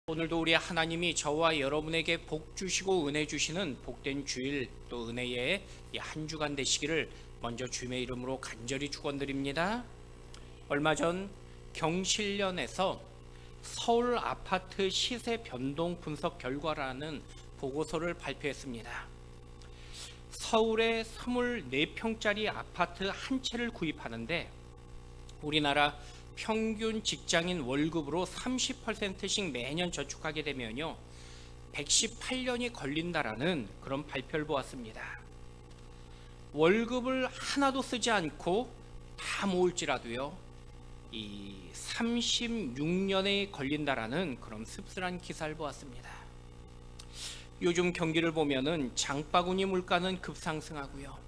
오늘도 우리 하나님이 저와 여러분에게 복 주시고 은혜 주시는 복된 주일 또 은혜의 이 한 주간 되시기를 먼저 주님의 이름으로 간절히 축원드립니다. 얼마 전 경실련에서 서울 아파트 시세 변동 분석 결과라는 보고서를 발표했습니다. 서울의 24평짜리 아파트 한 채를 구입하는데 우리나라 평균 직장인 월급으로 30%씩 매년 저축하게 되면요 118년이 걸린다라는 그런 발표를 보았습니다. 월급을 하나도 쓰지 않고 다 모을지라도요 이 36년에 걸린다라는 그런 씁쓸한 기사를 보았습니다. 요즘 경기를 보면은 장바구니 물가는 급상승하고요.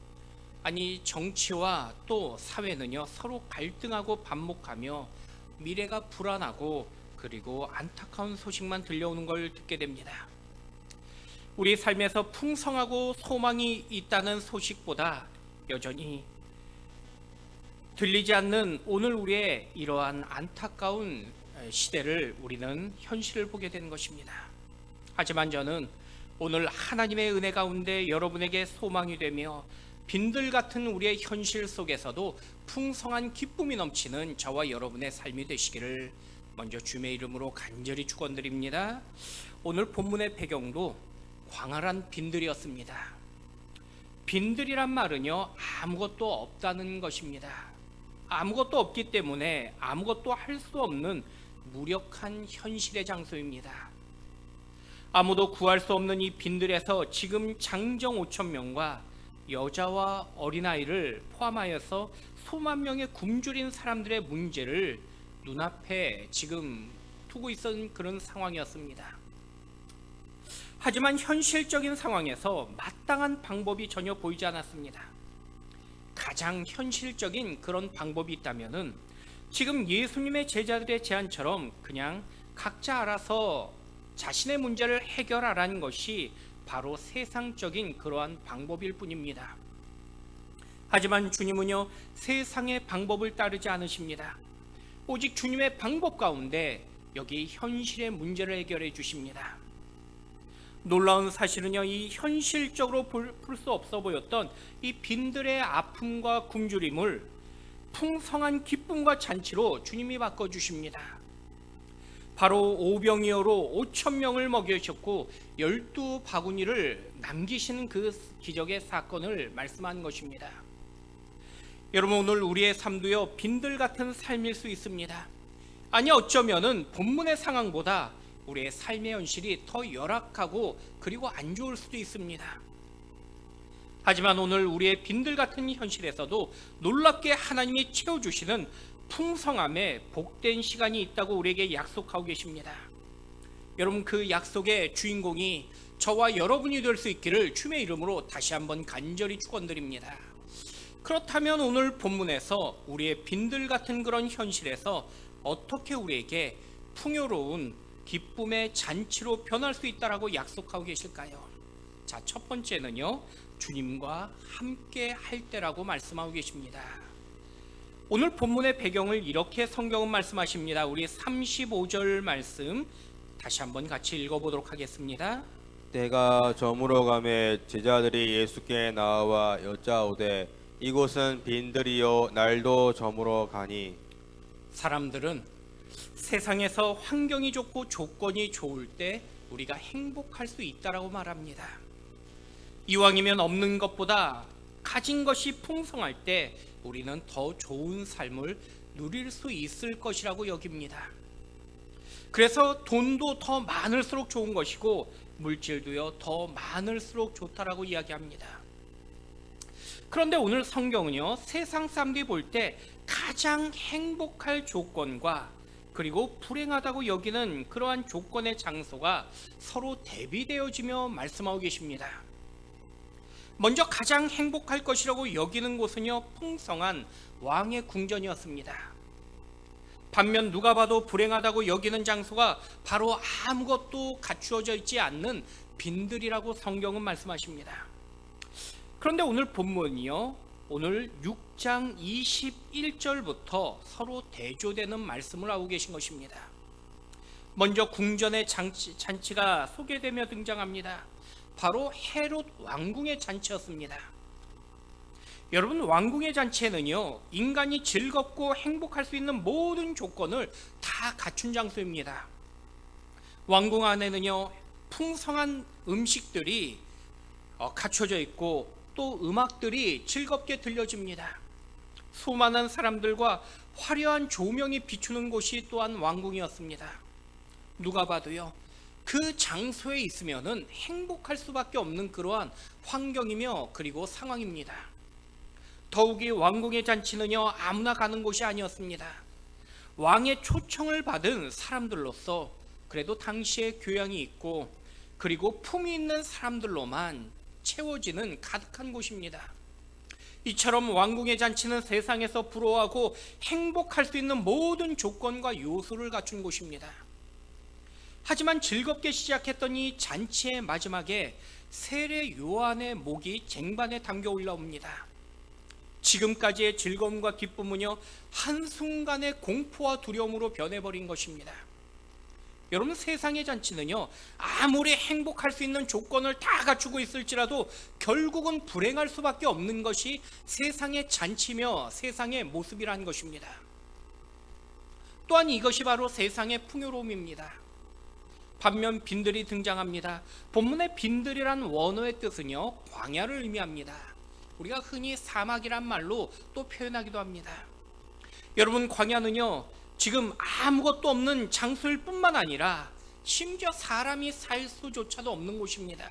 아니 정치와 또 사회는요 서로 갈등하고 반목하며 미래가 불안하고 그리고 안타까운 소식만 들려오는 걸 듣게 됩니다. 우리 삶에서 풍성하고 소망이 있다는 소식보다 여전히 들리지 않는 오늘 우리의 이러한 안타까운 시대를 우리는 현실을 보게 되는 것입니다. 하지만 저는 오늘 하나님의 은혜 가운데 여러분에게 소망이 되며 빈들 같은 우리의 현실 속에서도 풍성한 기쁨이 넘치는 저와 여러분의 삶이 되시기를 먼저 주님의 이름으로 간절히 축원드립니다. 오늘 본문의 배경도 광활한 빈들이었습니다. 빈들이란 말은요 아무것도 없다는 것입니다. 아무것도 없기 때문에 아무것도 할 수 없는 무력한 현실의 장소입니다. 아무도 구할 수 없는 이 빈들에서 지금 장정 5천 명과 여자와 어린아이를 포함하여서 수만 명의 굶주린 사람들의 문제를 눈앞에 지금 두고 있었던 그런 상황이었습니다. 하지만 현실적인 상황에서 마땅한 방법이 전혀 보이지 않았습니다. 가장 현실적인 그런 방법이 있다면은 지금 예수님의 제자들의 제안처럼 그냥 각자 알아서 자신의 문제를 해결하라는 것이 바로 세상적인 그러한 방법일 뿐입니다. 하지만 주님은요 세상의 방법을 따르지 않으십니다. 오직 주님의 방법 가운데 여기 현실의 문제를 해결해 주십니다. 놀라운 사실은요 이 현실적으로 풀 수 없어 보였던 이 빈들의 아픔과 굶주림을 풍성한 기쁨과 잔치로 주님이 바꿔주십니다. 바로 오병이어로 5천 명을 먹이셨고 12바구니를 남기시는 그 기적의 사건을 말씀하는 것입니다. 여러분 오늘 우리의 삶도요 빈들 같은 삶일 수 있습니다. 아니 어쩌면은 본문의 상황보다 우리의 삶의 현실이 더 열악하고 그리고 안 좋을 수도 있습니다. 하지만 오늘 우리의 빈들 같은 현실에서도 놀랍게 하나님이 채워주시는 풍성함에 복된 시간이 있다고 우리에게 약속하고 계십니다. 여러분 그 약속의 주인공이 저와 여러분이 될 수 있기를 주님의 이름으로 다시 한번 간절히 축원드립니다. 그렇다면 오늘 본문에서 우리의 빈들 같은 그런 현실에서 어떻게 우리에게 풍요로운 기쁨의 잔치로 변할 수 있다라고 약속하고 계실까요? 자, 첫 번째는요 주님과 함께 할 때라고 말씀하고 계십니다. 오늘 본문의 배경을 이렇게 성경은 말씀하십니다. 우리 35절 말씀 다시 한번 같이 읽어보도록 하겠습니다. 때가 저물어 가매 제자들이 예수께 나와 여짜오되 이곳은 빈들이요 날도 저물어 가니. 사람들은 세상에서 환경이 좋고 조건이 좋을 때 우리가 행복할 수 있다라고 말합니다. 이왕이면 없는 것보다 가진 것이 풍성할 때 우리는 더 좋은 삶을 누릴 수 있을 것이라고 여깁니다. 그래서 돈도 더 많을수록 좋은 것이고 물질도요 더 많을수록 좋다라고 이야기합니다. 그런데 오늘 성경은요 세상 사람들이 볼 때 가장 행복할 조건과 그리고 불행하다고 여기는 그러한 조건의 장소가 서로 대비되어지며 말씀하고 계십니다. 먼저 가장 행복할 것이라고 여기는 곳은요 풍성한 왕의 궁전이었습니다. 반면 누가 봐도 불행하다고 여기는 장소가 바로 아무것도 갖추어져 있지 않는 빈들이라고 성경은 말씀하십니다. 그런데 오늘 본문이요 오늘 6장 21절부터 서로 대조되는 말씀을 하고 계신 것입니다. 먼저 궁전의 잔치가 소개되며 등장합니다. 바로 헤롯 왕궁의 잔치였습니다. 여러분, 왕궁의 잔치에는요, 인간이 즐겁고 행복할 수 있는 모든 조건을 다 갖춘 장소입니다. 왕궁 안에는요, 풍성한 음식들이 갖춰져 있고 또 음악들이 즐겁게 들려집니다. 수많은 사람들과 화려한 조명이 비추는 곳이 또한 왕궁이었습니다. 누가 봐도요, 그 장소에 있으면은 행복할 수밖에 없는 그러한 환경이며 그리고 상황입니다. 더욱이 왕궁의 잔치는요, 아무나 가는 곳이 아니었습니다. 왕의 초청을 받은 사람들로서 그래도 당시에 교양이 있고 그리고 품이 있는 사람들로만 채워지는 가득한 곳입니다. 이처럼 왕궁의 잔치는 세상에서 부러워하고 행복할 수 있는 모든 조건과 요소를 갖춘 곳입니다. 하지만 즐겁게 시작했던 이 잔치의 마지막에 세례 요한의 목이 쟁반에 담겨 올라옵니다. 지금까지의 즐거움과 기쁨은요, 한순간의 공포와 두려움으로 변해버린 것입니다. 여러분, 세상의 잔치는요, 아무리 행복할 수 있는 조건을 다 갖추고 있을지라도 결국은 불행할 수밖에 없는 것이 세상의 잔치며 세상의 모습이라는 것입니다. 또한 이것이 바로 세상의 풍요로움입니다. 반면 빈들이 등장합니다. 본문의 빈들이란 원어의 뜻은요, 광야를 의미합니다. 우리가 흔히 사막이란 말로 또 표현하기도 합니다. 여러분, 광야는요, 지금 아무것도 없는 장소일 뿐만 아니라 심지어 사람이 살 수조차도 없는 곳입니다.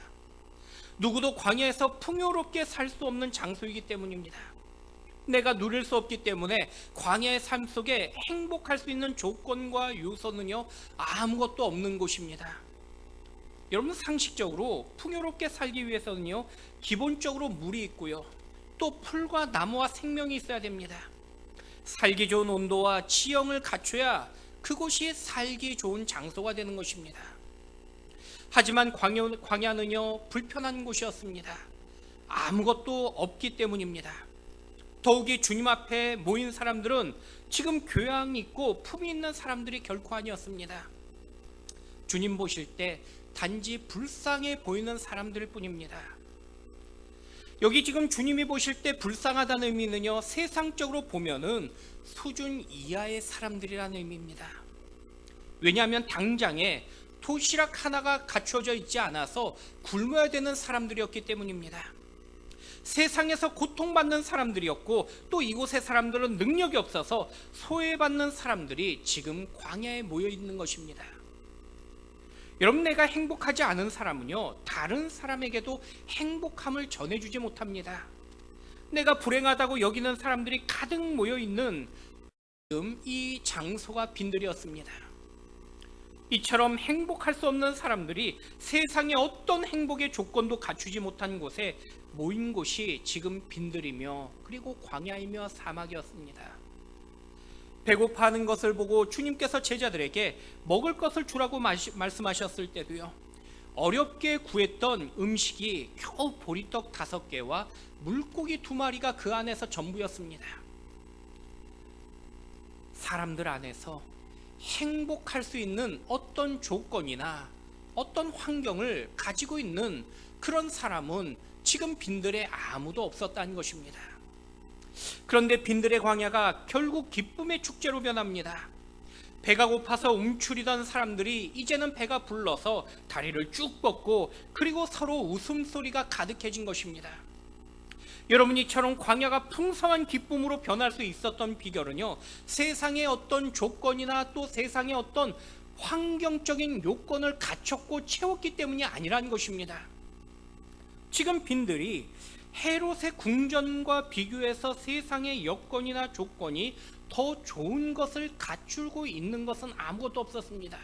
누구도 광야에서 풍요롭게 살 수 없는 장소이기 때문입니다. 내가 누릴 수 없기 때문에 광야의 삶 속에 행복할 수 있는 조건과 요소는요, 아무것도 없는 곳입니다. 여러분, 상식적으로 풍요롭게 살기 위해서는요, 기본적으로 물이 있고요, 또 풀과 나무와 생명이 있어야 됩니다. 살기 좋은 온도와 지형을 갖춰야 그곳이 살기 좋은 장소가 되는 것입니다. 하지만 광야는요, 불편한 곳이었습니다. 아무것도 없기 때문입니다. 더욱이 주님 앞에 모인 사람들은 지금 교양 있고 품이 있는 사람들이 결코 아니었습니다. 주님 보실 때 단지 불쌍해 보이는 사람들 뿐입니다. 여기 지금 주님이 보실 때 불쌍하다는 의미는요, 세상적으로 보면은 수준 이하의 사람들이라는 의미입니다. 왜냐하면 당장에 도시락 하나가 갖춰져 있지 않아서 굶어야 되는 사람들이었기 때문입니다. 세상에서 고통받는 사람들이었고 또 이곳의 사람들은 능력이 없어서 소외받는 사람들이 지금 광야에 모여 있는 것입니다. 여러분, 내가 행복하지 않은 사람은요, 다른 사람에게도 행복함을 전해주지 못합니다. 내가 불행하다고 여기는 사람들이 가득 모여 있는 지금 이 장소가 빈들이었습니다. 이처럼 행복할 수 없는 사람들이 세상의 어떤 행복의 조건도 갖추지 못한 곳에 모인 곳이 지금 빈들이며 그리고 광야이며 사막이었습니다. 배고파하는 것을 보고 주님께서 제자들에게 먹을 것을 주라고 말씀하셨을 때도요, 어렵게 구했던 음식이 겨우 보리떡 5개와 물고기 2마리가 그 안에서 전부였습니다. 사람들 안에서 행복할 수 있는 어떤 조건이나 어떤 환경을 가지고 있는 그런 사람은 지금 빈들에 아무도 없었다는 것입니다. 그런데 빈들의 광야가 결국 기쁨의 축제로 변합니다. 배가 고파서 움츠리던 사람들이 이제는 배가 불러서 다리를 쭉 뻗고 그리고 서로 웃음소리가 가득해진 것입니다. 여러분, 이처럼 광야가 풍성한 기쁨으로 변할 수 있었던 비결은요, 세상의 어떤 조건이나 또 세상의 어떤 환경적인 요건을 갖췄고 채웠기 때문이 아니라는 것입니다. 지금 빈들이 헤롯의 궁전과 비교해서 세상의 여건이나 조건이 더 좋은 것을 갖추고 있는 것은 아무것도 없었습니다.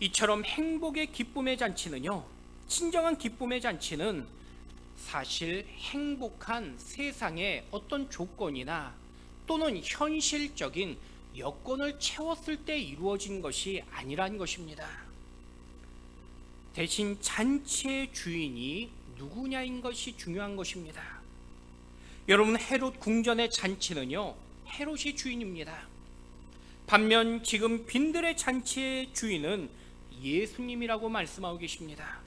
이처럼 행복의 기쁨의 잔치는요, 진정한 기쁨의 잔치는 사실 행복한 세상의 어떤 조건이나 또는 현실적인 여건을 채웠을 때 이루어진 것이 아니라는 것입니다. 대신 잔치의 주인이 누구냐인 것이 중요한 것입니다. 여러분, 헤롯 궁전의 잔치는요, 헤롯이 주인입니다. 반면 지금 빈들의 잔치의 주인은 예수님이라고 말씀하고 계십니다.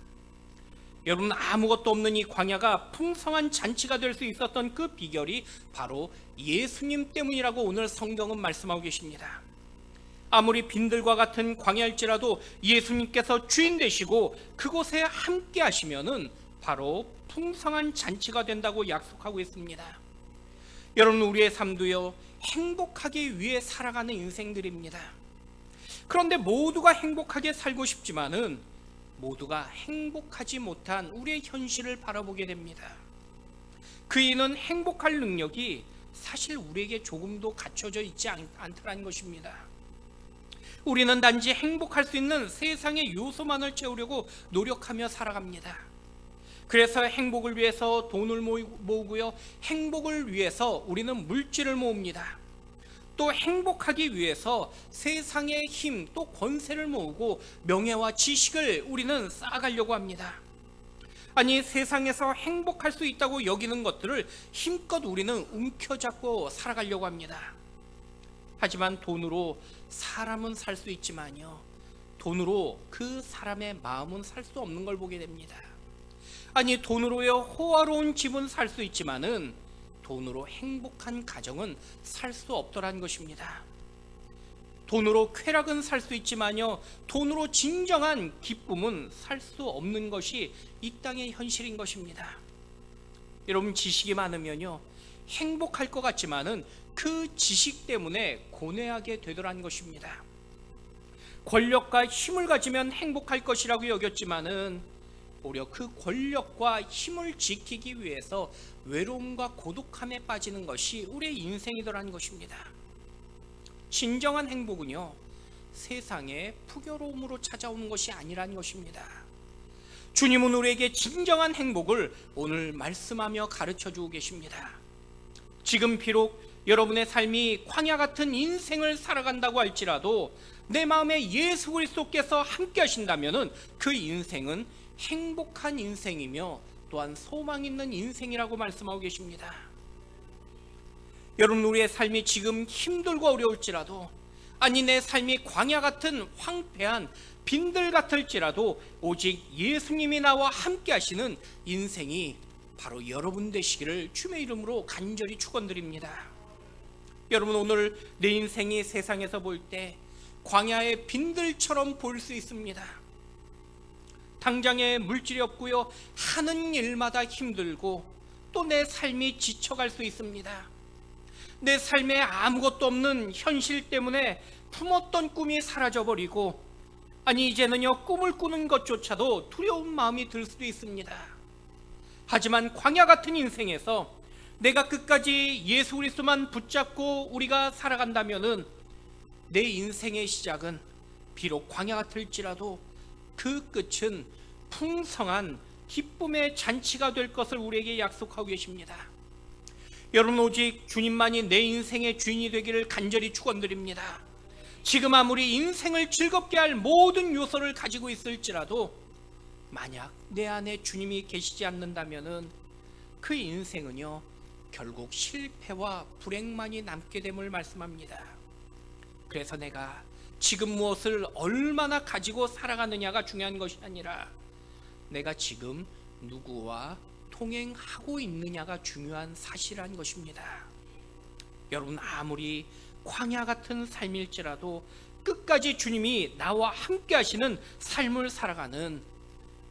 여러분, 아무것도 없는 이 광야가 풍성한 잔치가 될 수 있었던 그 비결이 바로 예수님 때문이라고 오늘 성경은 말씀하고 계십니다. 아무리 빈들과 같은 광야일지라도 예수님께서 주인 되시고 그곳에 함께 하시면은 바로 풍성한 잔치가 된다고 약속하고 있습니다. 여러분, 우리의 삶도요, 행복하기 위해 살아가는 인생들입니다. 그런데 모두가 행복하게 살고 싶지만은 모두가 행복하지 못한 우리의 현실을 바라보게 됩니다. 그 이유는 행복할 능력이 사실 우리에게 조금도 갖춰져 있지 않다는 것입니다. 우리는 단지 행복할 수 있는 세상의 요소만을 채우려고 노력하며 살아갑니다. 그래서 행복을 위해서 돈을 모으고요, 행복을 위해서 우리는 물질을 모읍니다. 또 행복하기 위해서 세상의 힘, 또 권세를 모으고 명예와 지식을 우리는 쌓아가려고 합니다. 아니, 세상에서 행복할 수 있다고 여기는 것들을 힘껏 우리는 움켜잡고 살아가려고 합니다. 하지만 돈으로 사람은 살 수 있지만요, 돈으로 그 사람의 마음은 살 수 없는 걸 보게 됩니다. 아니, 돈으로요 호화로운 집은 살 수 있지만은 돈으로 행복한 가정은 살 수 없더란 것입니다. 돈으로 쾌락은 살 수 있지만요, 돈으로 진정한 기쁨은 살 수 없는 것이 이 땅의 현실인 것입니다. 여러분, 지식이 많으면요 행복할 것 같지만은 그 지식 때문에 고뇌하게 되더란 것입니다. 권력과 힘을 가지면 행복할 것이라고 여겼지만은 오히려 그 권력과 힘을 지키기 위해서 외로움과 고독함에 빠지는 것이 우리의 인생이더라는 것입니다. 진정한 행복은요 세상의 풍요로움으로 찾아오는 것이 아니라는 것입니다. 주님은 우리에게 진정한 행복을 오늘 말씀하며 가르쳐주고 계십니다. 지금 비록 여러분의 삶이 광야 같은 인생을 살아간다고 할지라도 내 마음에 예수 그리스도께서 함께 하신다면 그 인생은 행복한 인생이며 또한 소망 있는 인생이라고 말씀하고 계십니다. 여러분, 우리의 삶이 지금 힘들고 어려울지라도, 아니 내 삶이 광야 같은 황폐한 빈들 같을지라도 오직 예수님이 나와 함께 하시는 인생이 바로 여러분 되시기를 주의 이름으로 간절히 축원드립니다. 여러분, 오늘 내 인생이 세상에서 볼 때 광야의 빈들처럼 보일 수 있습니다. 당장에 물질이 없고요, 하는 일마다 힘들고 또 내 삶이 지쳐갈 수 있습니다. 내 삶에 아무것도 없는 현실 때문에 품었던 꿈이 사라져버리고, 아니 이제는요 꿈을 꾸는 것조차도 두려운 마음이 들 수도 있습니다. 하지만 광야 같은 인생에서 내가 끝까지 예수 그리스도만 붙잡고 우리가 살아간다면은 내 인생의 시작은 비록 광야 같을지라도 그 끝은 풍성한 기쁨의 잔치가 될 것을 우리에게 약속하고 계십니다. 여러분, 오직 주님만이 내 인생의 주인이 되기를 간절히 축원드립니다. 지금 아무리 인생을 즐겁게 할 모든 요소를 가지고 있을지라도 만약 내 안에 주님이 계시지 않는다면은 그 인생은요 결국 실패와 불행만이 남게 됨을 말씀합니다. 그래서 내가 지금 무엇을 얼마나 가지고 살아가느냐가 중요한 것이 아니라 내가 지금 누구와 통행하고 있느냐가 중요한 사실이라는 것입니다. 여러분, 아무리 광야 같은 삶일지라도 끝까지 주님이 나와 함께 하시는 삶을 살아가는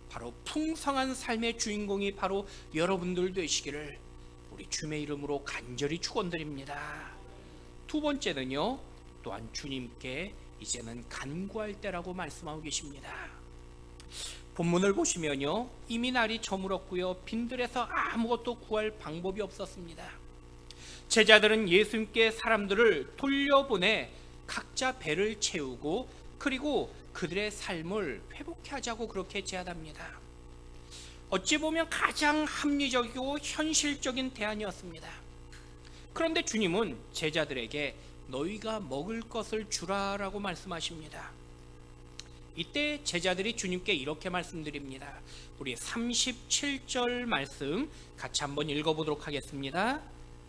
바로 풍성한 삶의 주인공이 바로 여러분들 되시기를 우리 주님의 이름으로 간절히 축원드립니다. 두 번째는요, 또한 주님께 이제는 간구할 때라고 말씀하고 계십니다. 본문을 보시면요, 이미 날이 저물었고요, 빈들에서 아무것도 구할 방법이 없었습니다. 제자들은 예수님께 사람들을 돌려보내 각자 배를 채우고 그리고 그들의 삶을 회복해 하자고 그렇게 제안합니다. 어찌 보면 가장 합리적이고 현실적인 대안이었습니다. 그런데 주님은 제자들에게 너희가 먹을 것을 주라라고 말씀하십니다. 이때 제자들이 주님께 이렇게 말씀드립니다. 우리 37절 말씀 같이 한번 읽어보도록 하겠습니다.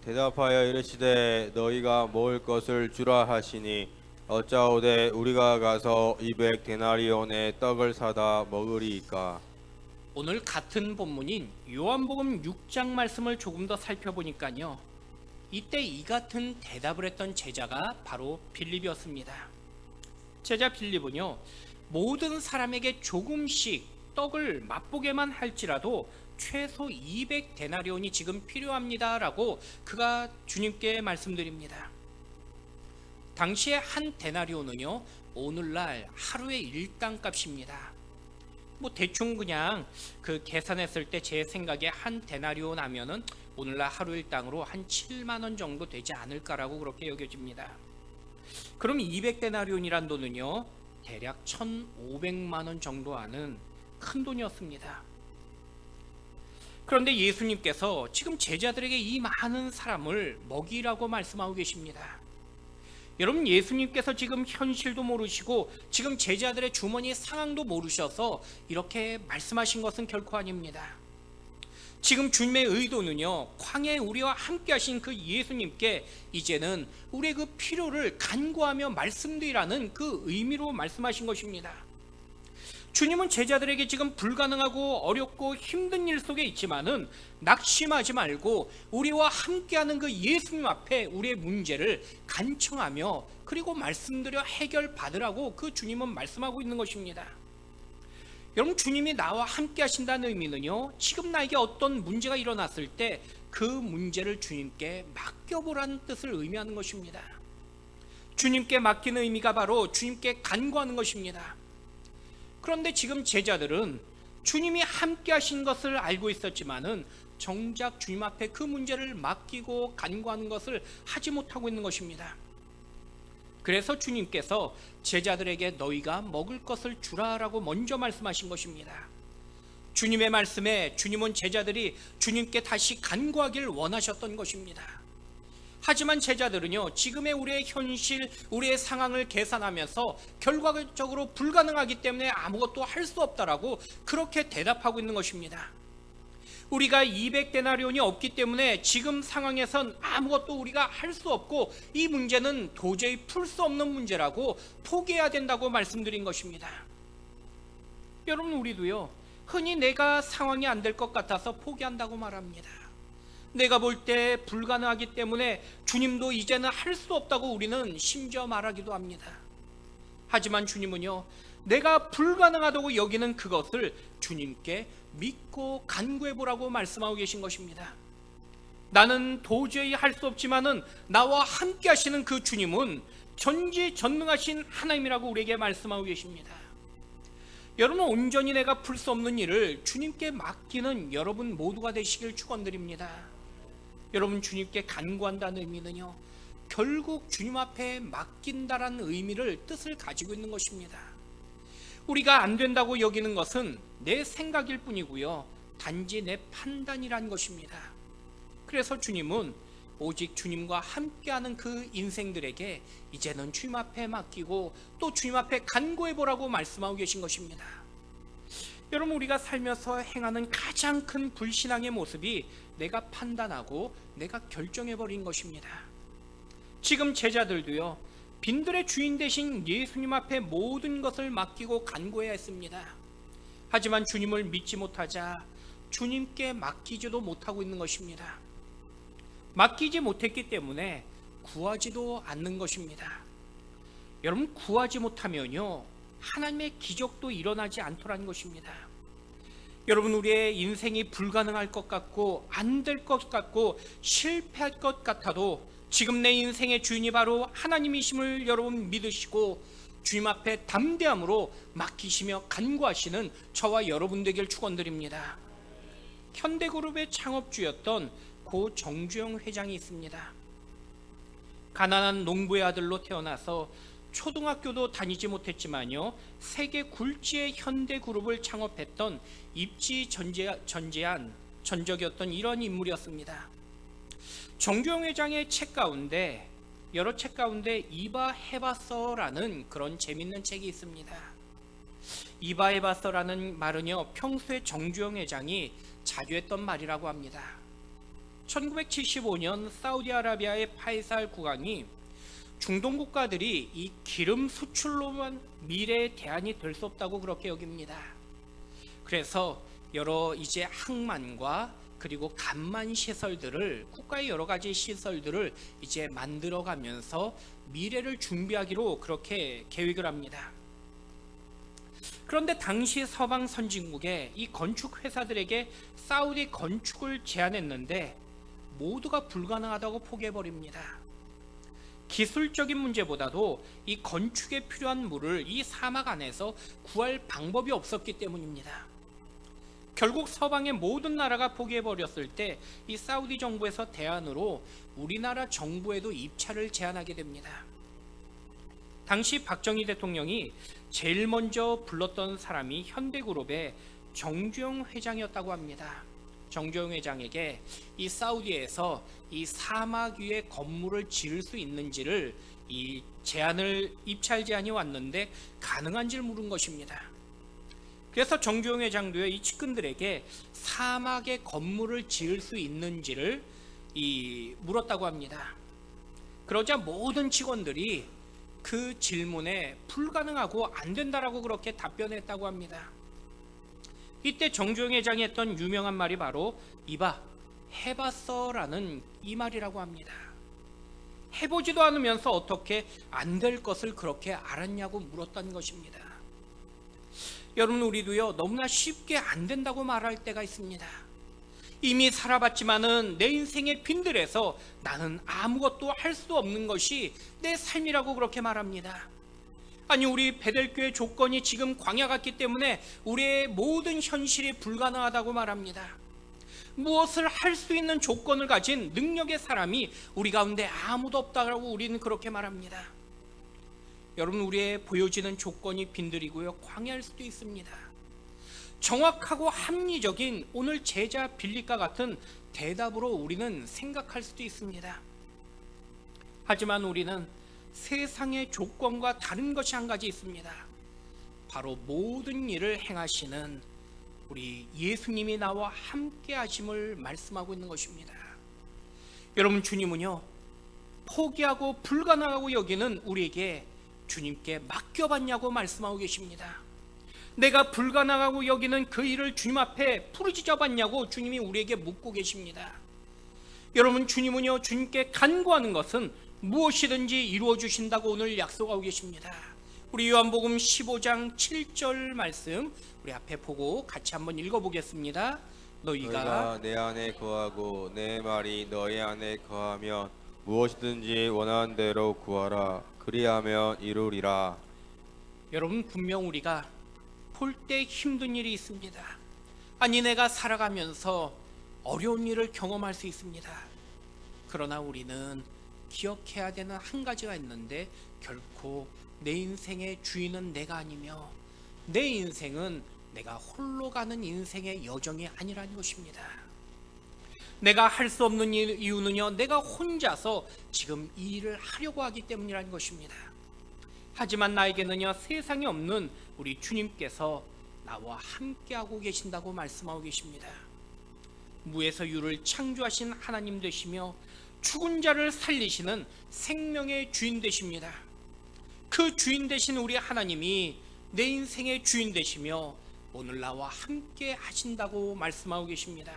대답하여 이르시되 너희가 먹을 것을 주라 하시니 어짜오되 우리가 가서 200데나리온의 떡을 사다 먹으리이까. 오늘 같은 본문인 요한복음 6장 말씀을 조금 더 살펴보니까요, 이때 이 같은 대답을 했던 제자가 바로 빌립이었습니다. 제자 빌립은요, 모든 사람에게 조금씩 떡을 맛보게만 할지라도 최소 200데나리온이 지금 필요합니다라고 그가 주님께 말씀드립니다. 당시에 한 데나리온은요, 오늘날 하루의 일당 값입니다. 뭐 대충 그냥 그 계산했을 때 제 생각에 한 데나리온 하면은 오늘날 하루 일당으로 한 7만 원 정도 되지 않을까라고 그렇게 여겨집니다. 그럼 200데나리온이란 돈은요, 대략 1,500만 원 정도 하는 큰 돈이었습니다. 그런데 예수님께서 지금 제자들에게 이 많은 사람을 먹이라고 말씀하고 계십니다. 여러분, 예수님께서 지금 현실도 모르시고 지금 제자들의 주머니 상황도 모르셔서 이렇게 말씀하신 것은 결코 아닙니다. 지금 주님의 의도는요, 광야에 우리와 함께 하신 그 예수님께 이제는 우리의 그 필요를 간구하며 말씀드리라는 그 의미로 말씀하신 것입니다. 주님은 제자들에게 지금 불가능하고 어렵고 힘든 일 속에 있지만은 낙심하지 말고 우리와 함께하는 그 예수님 앞에 우리의 문제를 간청하며 그리고 말씀드려 해결받으라고 그 주님은 말씀하고 있는 것입니다. 여러분, 주님이 나와 함께 하신다는 의미는요, 지금 나에게 어떤 문제가 일어났을 때 그 문제를 주님께 맡겨보라는 뜻을 의미하는 것입니다. 주님께 맡기는 의미가 바로 주님께 간구하는 것입니다. 그런데 지금 제자들은 주님이 함께 하신 것을 알고 있었지만은 정작 주님 앞에 그 문제를 맡기고 간구하는 것을 하지 못하고 있는 것입니다. 그래서 주님께서 제자들에게 너희가 먹을 것을 주라라고 먼저 말씀하신 것입니다. 주님의 말씀에 주님은 제자들이 주님께 다시 간구하길 원하셨던 것입니다. 하지만 제자들은요, 지금의 우리의 현실, 우리의 상황을 계산하면서 결과적으로 불가능하기 때문에 아무것도 할 수 없다라고 그렇게 대답하고 있는 것입니다. 우리가 200데나리온이 없기 때문에 지금 상황에선 아무것도 우리가 할 수 없고 이 문제는 도저히 풀 수 없는 문제라고 포기해야 된다고 말씀드린 것입니다. 여러분, 우리도요, 흔히 내가 상황이 안 될 것 같아서 포기한다고 말합니다. 내가 볼 때 불가능하기 때문에 주님도 이제는 할 수 없다고 우리는 심지어 말하기도 합니다. 하지만 주님은요, 내가 불가능하다고 여기는 그것을 주님께 믿고 간구해보라고 말씀하고 계신 것입니다. 나는 도저히 할 수 없지만은 나와 함께 하시는 그 주님은 전지전능하신 하나님이라고 우리에게 말씀하고 계십니다. 여러분, 온전히 내가 풀 수 없는 일을 주님께 맡기는 여러분 모두가 되시길 축원드립니다. 여러분, 주님께 간구한다는 의미는요, 결국 주님 앞에 맡긴다라는 의미를 뜻을 가지고 있는 것입니다. 우리가 안 된다고 여기는 것은 내 생각일 뿐이고요, 단지 내 판단이란 것입니다. 그래서 주님은 오직 주님과 함께하는 그 인생들에게 이제는 주님 앞에 맡기고 또 주님 앞에 간구해보라고 말씀하고 계신 것입니다. 여러분, 우리가 살면서 행하는 가장 큰 불신앙의 모습이 내가 판단하고 내가 결정해버린 것입니다. 지금 제자들도요, 빈들의 주인 되신 예수님 앞에 모든 것을 맡기고 간구해야 했습니다. 하지만 주님을 믿지 못하자 주님께 맡기지도 못하고 있는 것입니다. 맡기지 못했기 때문에 구하지도 않는 것입니다. 여러분, 구하지 못하면요, 하나님의 기적도 일어나지 않더라는 것입니다. 여러분, 우리의 인생이 불가능할 것 같고 안 될 것 같고 실패할 것 같아도 지금 내 인생의 주인이 바로 하나님이심을 여러분 믿으시고 주님 앞에 담대함으로 맡기시며 간구하시는 저와 여러분 되길 축원드립니다. 현대그룹의 창업주였던 고 정주영 회장이 있습니다. 가난한 농부의 아들로 태어나서 초등학교도 다니지 못했지만요, 세계 굴지의 현대그룹을 창업했던 입지전지한 전적이었던 이런 인물이었습니다. 정주영 회장의 책 가운데, 여러 책 가운데 이봐 해봤어라는 그런 재밌는 책이 있습니다. 이봐 해봤어라는 말은요, 평소에 정주영 회장이 자주 했던 말이라고 합니다. 1975년 사우디아라비아의 파이살 국왕이 중동 국가들이 이 기름 수출로만 미래의 대안이 될 수 없다고 그렇게 여깁니다. 그래서 여러 이제 항만과 그리고 간만 시설들을, 국가의 여러 가지 시설들을 이제 만들어 가면서 미래를 준비하기로 그렇게 계획을 합니다. 그런데 당시 서방 선진국의 이 건축 회사들에게 사우디 건축을 제안했는데 모두가 불가능하다고 포기해 버립니다. 기술적인 문제보다도 이 건축에 필요한 물을 이 사막 안에서 구할 방법이 없었기 때문입니다. 결국 서방의 모든 나라가 포기해 버렸을 때 이 사우디 정부에서 대안으로 우리나라 정부에도 입찰을 제안하게 됩니다. 당시 박정희 대통령이 제일 먼저 불렀던 사람이 현대그룹의 정주영 회장이었다고 합니다. 정주영 회장에게 이 사우디에서 이 사막 위에 건물을 지을 수 있는지를 이 입찰 제안이 왔는데 가능한지를 물은 것입니다. 그래서 정주영 회장도요, 이 측근들에게 사막에 건물을 지을 수 있는지를 물었다고 합니다. 그러자 모든 직원들이 그 질문에 불가능하고 안 된다라고 그렇게 답변했다고 합니다. 이때 정주영 회장이 했던 유명한 말이 바로 이봐 해봤어 라는 이 말이라고 합니다. 해보지도 않으면서 어떻게 안 될 것을 그렇게 알았냐고 물었던 것입니다. 여러분, 우리도요 너무나 쉽게 안 된다고 말할 때가 있습니다. 이미 살아봤지만은 내 인생의 빈들에서 나는 아무것도 할 수 없는 것이 내 삶이라고 그렇게 말합니다. 아니, 우리 베델교회 조건이 지금 광야 같기 때문에 우리의 모든 현실이 불가능하다고 말합니다. 무엇을 할 수 있는 조건을 가진 능력의 사람이 우리 가운데 아무도 없다고 우리는 그렇게 말합니다. 여러분, 우리의 보여지는 조건이 빈들이고요 광야일 수도 있습니다. 정확하고 합리적인 오늘 제자 빌립과 같은 대답으로 우리는 생각할 수도 있습니다. 하지만 우리는 세상의 조건과 다른 것이 한 가지 있습니다. 바로 모든 일을 행하시는 우리 예수님이 나와 함께 하심을 말씀하고 있는 것입니다. 여러분, 주님은요 포기하고 불가능하고 여기는 우리에게 주님께 맡겨봤냐고 말씀하고 계십니다. 내가 불가능하고 여기는 그 일을 주님 앞에 부르짖어 봤냐고 주님이 우리에게 묻고 계십니다. 여러분, 주님은요 주님께 간구하는 것은 무엇이든지 이루어 주신다고 오늘 약속하고 계십니다. 우리 요한복음 15장 7절 말씀 우리 앞에 보고 같이 한번 읽어보겠습니다. 너희가 내 안에 거하고 내 말이 너희 안에 거하면 무엇이든지 원하는 대로 구하라. 그리하면 이루리라. 여러분, 분명 우리가 볼 때 힘든 일이 있습니다. 아니, 내가 살아가면서 어려운 일을 경험할 수 있습니다. 그러나 우리는 기억해야 되는 한 가지가 있는데, 결코 내 인생의 주인은 내가 아니며 내 인생은 내가 홀로 가는 인생의 여정이 아니라는 것입니다. 내가 할 수 없는 이유는요 내가 혼자서 지금 이 일을 하려고 하기 때문이라는 것입니다. 하지만 나에게는요 세상에 없는 우리 주님께서 나와 함께하고 계신다고 말씀하고 계십니다. 무에서 유를 창조하신 하나님 되시며 죽은 자를 살리시는 생명의 주인 되십니다. 그 주인 되신 우리 하나님이 내 인생의 주인 되시며 오늘 나와 함께 하신다고 말씀하고 계십니다.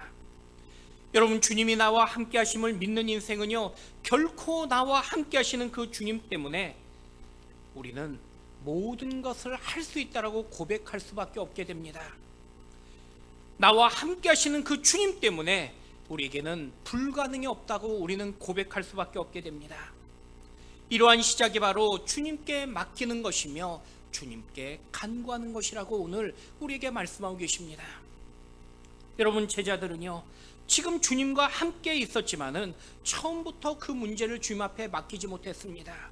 여러분, 주님이 나와 함께 하심을 믿는 인생은요 결코 나와 함께 하시는 그 주님 때문에 우리는 모든 것을 할 수 있다라고 고백할 수밖에 없게 됩니다. 나와 함께 하시는 그 주님 때문에 우리에게는 불가능이 없다고 우리는 고백할 수밖에 없게 됩니다. 이러한 시작이 바로 주님께 맡기는 것이며 주님께 간구하는 것이라고 오늘 우리에게 말씀하고 계십니다. 여러분, 제자들은요 지금 주님과 함께 있었지만은 처음부터 그 문제를 주님 앞에 맡기지 못했습니다.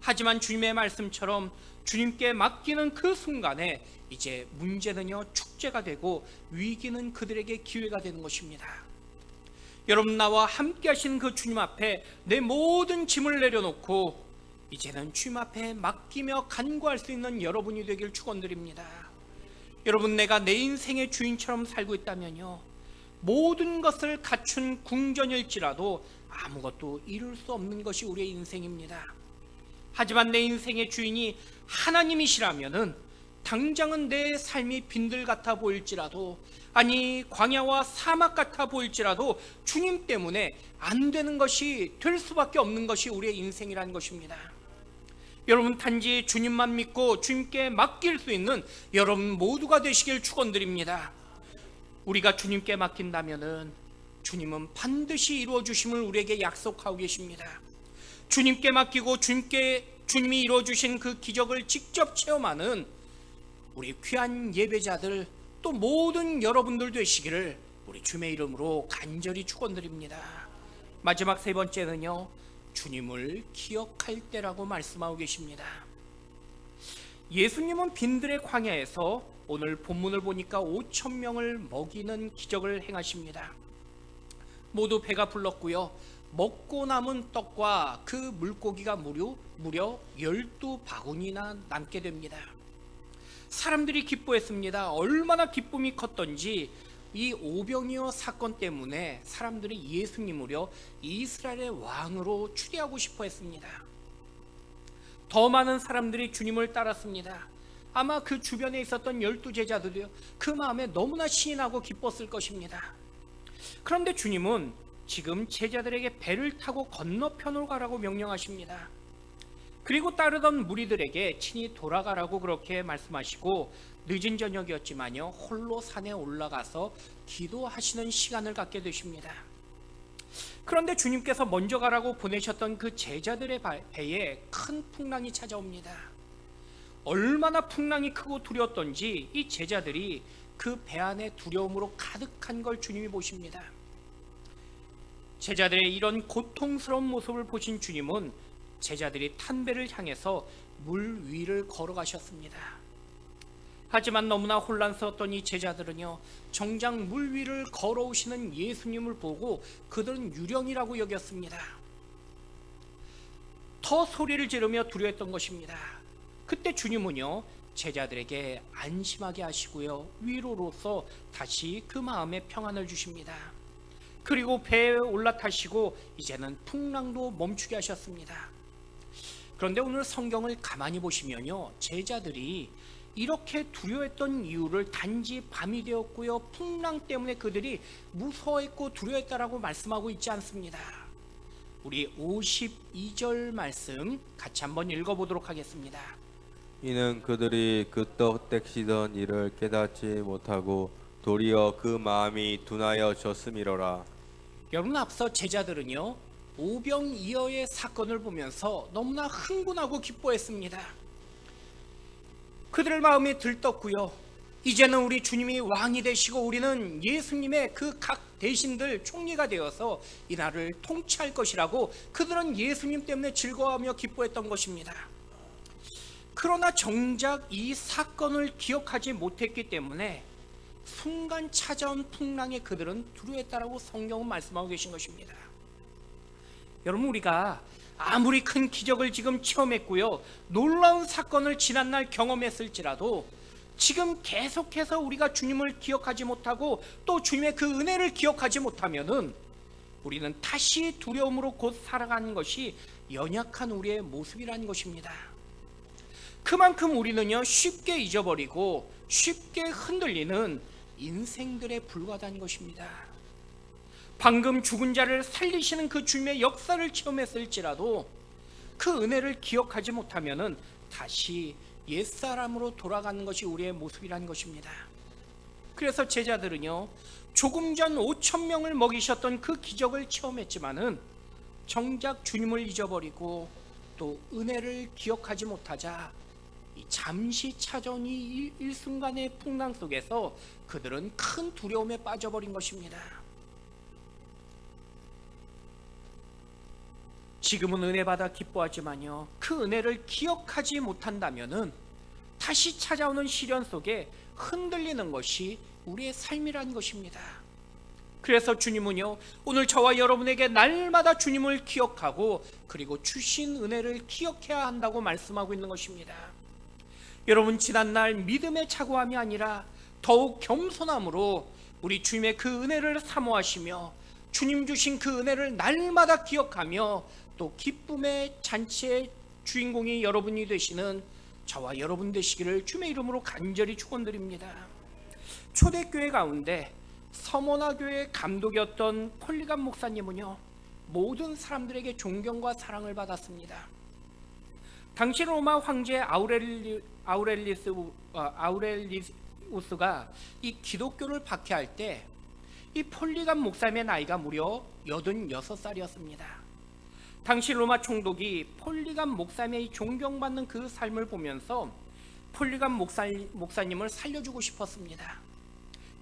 하지만 주님의 말씀처럼 주님께 맡기는 그 순간에 이제 문제는요 축제가 되고 위기는 그들에게 기회가 되는 것입니다. 여러분, 나와 함께 하시는 그 주님 앞에 내 모든 짐을 내려놓고 이제는 주님 앞에 맡기며 간구할 수 있는 여러분이 되길 축원드립니다. 여러분, 내가 내 인생의 주인처럼 살고 있다면요 모든 것을 갖춘 궁전일지라도 아무것도 이룰 수 없는 것이 우리의 인생입니다. 하지만 내 인생의 주인이 하나님이시라면은 당장은 내 삶이 빈들 같아 보일지라도, 아니 광야와 사막 같아 보일지라도 주님 때문에 안 되는 것이 될 수밖에 없는 것이 우리의 인생이라는 것입니다. 여러분, 단지 주님만 믿고 주님께 맡길 수 있는 여러분 모두가 되시길 축원드립니다. 우리가 주님께 맡긴다면은 주님은 반드시 이루어 주심을 우리에게 약속하고 계십니다. 주님께 맡기고 주님이 이루어 주신 그 기적을 직접 체험하는 우리 귀한 예배자들, 또 모든 여러분들 되시기를 우리 주님의 이름으로 간절히 축원드립니다. 마지막 세 번째는요, 주님을 기억할 때라고 말씀하고 계십니다. 예수님은 빈들의 광야에서 오늘 본문을 보니까 5천 명을 먹이는 기적을 행하십니다. 모두 배가 불렀고요, 먹고 남은 떡과 그 물고기가 무려 12바구니나 남게 됩니다. 사람들이 기뻐했습니다. 얼마나 기쁨이 컸던지 이 오병이어 사건 때문에 사람들이 예수님을요 이스라엘의 왕으로 추대하고 싶어 했습니다. 더 많은 사람들이 주님을 따랐습니다. 아마 그 주변에 있었던 12제자들이요 그 마음에 너무나 신이 나고 기뻤을 것입니다. 그런데 주님은 지금 제자들에게 배를 타고 건너편으로 가라고 명령하십니다. 그리고 따르던 무리들에게 친히 돌아가라고 그렇게 말씀하시고 늦은 저녁이었지만요 홀로 산에 올라가서 기도하시는 시간을 갖게 되십니다. 그런데 주님께서 먼저 가라고 보내셨던 그 제자들의 배에 큰 풍랑이 찾아옵니다. 얼마나 풍랑이 크고 두려웠던지 이 제자들이 그 배 안에 두려움으로 가득한 걸 주님이 보십니다. 제자들의 이런 고통스러운 모습을 보신 주님은 제자들이 탄 배를 향해서 물 위를 걸어가셨습니다. 하지만 너무나 혼란스러웠던 이 제자들은요 정작 물 위를 걸어오시는 예수님을 보고 그들은 유령이라고 여겼습니다. 더 소리를 지르며 두려워했던 것입니다. 그때 주님은요 제자들에게 안심하게 하시고요 위로로서 다시 그 마음에 평안을 주십니다. 그리고 배에 올라타시고 이제는 풍랑도 멈추게 하셨습니다. 그런데 오늘 성경을 가만히 보시면요 제자들이 이렇게 두려워했던 이유를 단지 밤이 되었고요 풍랑 때문에 그들이 무서워했고 두려워했다라고 말씀하고 있지 않습니다. 우리 52절 말씀 같이 한번 읽어보도록 하겠습니다. 이는 그들이 그 떡 떼시던 일을 깨닫지 못하고 도리어 그 마음이 둔하여 졌음이로라. 여러분, 앞서 제자들은요 오병이어의 사건을 보면서 너무나 흥분하고 기뻐했습니다. 그들의 마음이 들떴고요 이제는 우리 주님이 왕이 되시고 우리는 예수님의 그 각 대신들 총리가 되어서 이 나라를 통치할 것이라고 그들은 예수님 때문에 즐거워하며 기뻐했던 것입니다. 그러나 정작 이 사건을 기억하지 못했기 때문에 순간 찾아온 풍랑에 그들은 두려워했다라고 성경은 말씀하고 계신 것입니다. 여러분, 우리가 아무리 큰 기적을 지금 체험했고요 놀라운 사건을 지난날 경험했을지라도 지금 계속해서 우리가 주님을 기억하지 못하고 또 주님의 그 은혜를 기억하지 못하면은 우리는 다시 두려움으로 곧 살아가는 것이 연약한 우리의 모습이라는 것입니다. 그만큼 우리는요 쉽게 잊어버리고 쉽게 흔들리는 인생들에 불과하다는 것입니다. 방금 죽은 자를 살리시는 그 주님의 역사를 체험했을지라도 그 은혜를 기억하지 못하면은 다시 옛사람으로 돌아가는 것이 우리의 모습이라는 것입니다. 그래서 제자들은요 조금 전 5천 명을 먹이셨던 그 기적을 체험했지만은 정작 주님을 잊어버리고 또 은혜를 기억하지 못하자 이 잠시 찾아온 이 일순간의 풍랑 속에서 그들은 큰 두려움에 빠져버린 것입니다. 지금은 은혜 받아 기뻐하지만요 그 은혜를 기억하지 못한다면은 다시 찾아오는 시련 속에 흔들리는 것이 우리의 삶이라는 것입니다. 그래서 주님은요 오늘 저와 여러분에게 날마다 주님을 기억하고 그리고 주신 은혜를 기억해야 한다고 말씀하고 있는 것입니다. 여러분, 지난날 믿음의 차고함이 아니라 더욱 겸손함으로 우리 주님의 그 은혜를 사모하시며 주님 주신 그 은혜를 날마다 기억하며 또 기쁨의 잔치에 주인공이 여러분이 되시는 저와 여러분 되시기를 주님의 이름으로 간절히 축원드립니다. 초대교회 가운데 서머나교회 감독이었던 폴리감 목사님은요, 모든 사람들에게 존경과 사랑을 받았습니다. 당시 로마 황제 아우렐리우스가 이 기독교를 박해할 때 이 폴리감 목사님의 나이가 무려 86살이었습니다. 당시 로마 총독이 폴리감 목사님의 존경받는 그 삶을 보면서 폴리감 목사님을 살려주고 싶었습니다.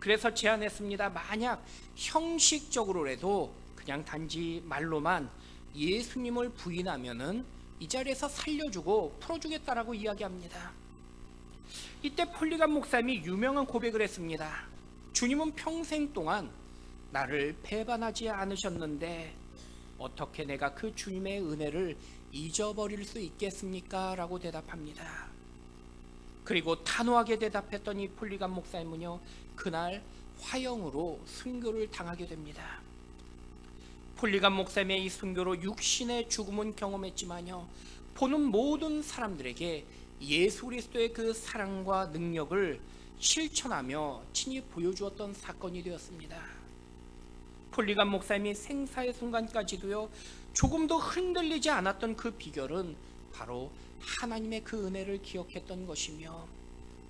그래서 제안했습니다. 만약 형식적으로라도 그냥 단지 말로만 예수님을 부인하면은 이 자리에서 살려주고 풀어주겠다라고 이야기합니다. 이때 폴리감 목사님이 유명한 고백을 했습니다. 주님은 평생 동안 나를 배반하지 않으셨는데 어떻게 내가 그 주님의 은혜를 잊어버릴 수 있겠습니까? 라고 대답합니다. 그리고 단호하게 대답했던 이 폴리감 목사님은요, 그날 화형으로 순교를 당하게 됩니다. 폴리감 목사님의 이 순교로 육신의 죽음은 경험했지만요, 보는 모든 사람들에게 예수 그리스도의 그 사랑과 능력을 실천하며 친히 보여주었던 사건이 되었습니다. 폴리감 목사님이 생사의 순간까지도요, 조금도 흔들리지 않았던 그 비결은 바로 하나님의 그 은혜를 기억했던 것이며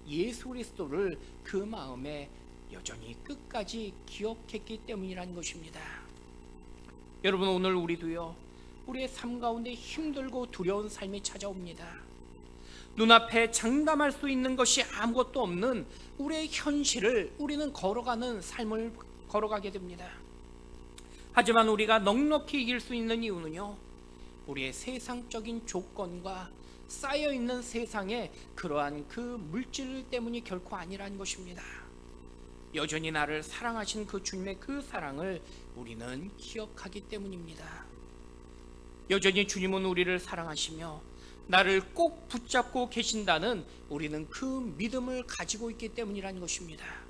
예수 그리스도를 그 마음에 여전히 끝까지 기억했기 때문이라는 것입니다. 여러분, 오늘 우리도요, 우리의 삶 가운데 힘들고 두려운 삶이 찾아옵니다. 눈앞에 장담할 수 있는 것이 아무것도 없는 우리의 현실을 우리는 걸어가는 삶을 걸어가게 됩니다. 하지만 우리가 넉넉히 이길 수 있는 이유는요, 우리의 세상적인 조건과 쌓여있는 세상의 그러한 그 물질 때문이 결코 아니라는 것입니다. 여전히 나를 사랑하신 그 주님의 그 사랑을 우리는 기억하기 때문입니다. 여전히 주님은 우리를 사랑하시며 나를 꼭 붙잡고 계신다는 우리는 그 믿음을 가지고 있기 때문이라는 것입니다.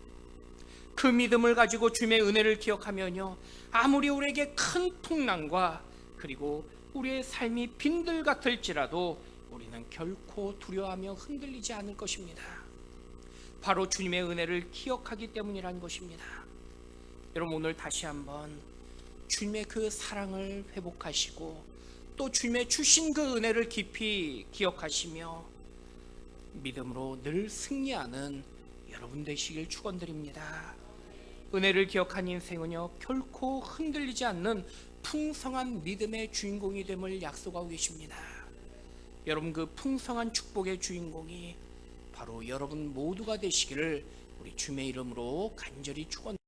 그 믿음을 가지고 주님의 은혜를 기억하면요, 아무리 우리에게 큰 풍랑과 그리고 우리의 삶이 빈들 같을지라도 우리는 결코 두려워하며 흔들리지 않을 것입니다. 바로 주님의 은혜를 기억하기 때문이라는 것입니다. 여러분, 오늘 다시 한번 주님의 그 사랑을 회복하시고 또 주님의 주신 그 은혜를 깊이 기억하시며 믿음으로 늘 승리하는 여러분 되시길 축원드립니다. 은혜를 기억한 인생은요, 결코 흔들리지 않는 풍성한 믿음의 주인공이 됨을 약속하고 계십니다. 여러분, 그 풍성한 축복의 주인공이 바로 여러분 모두가 되시기를 우리 주님의 이름으로 간절히 축원드립니다.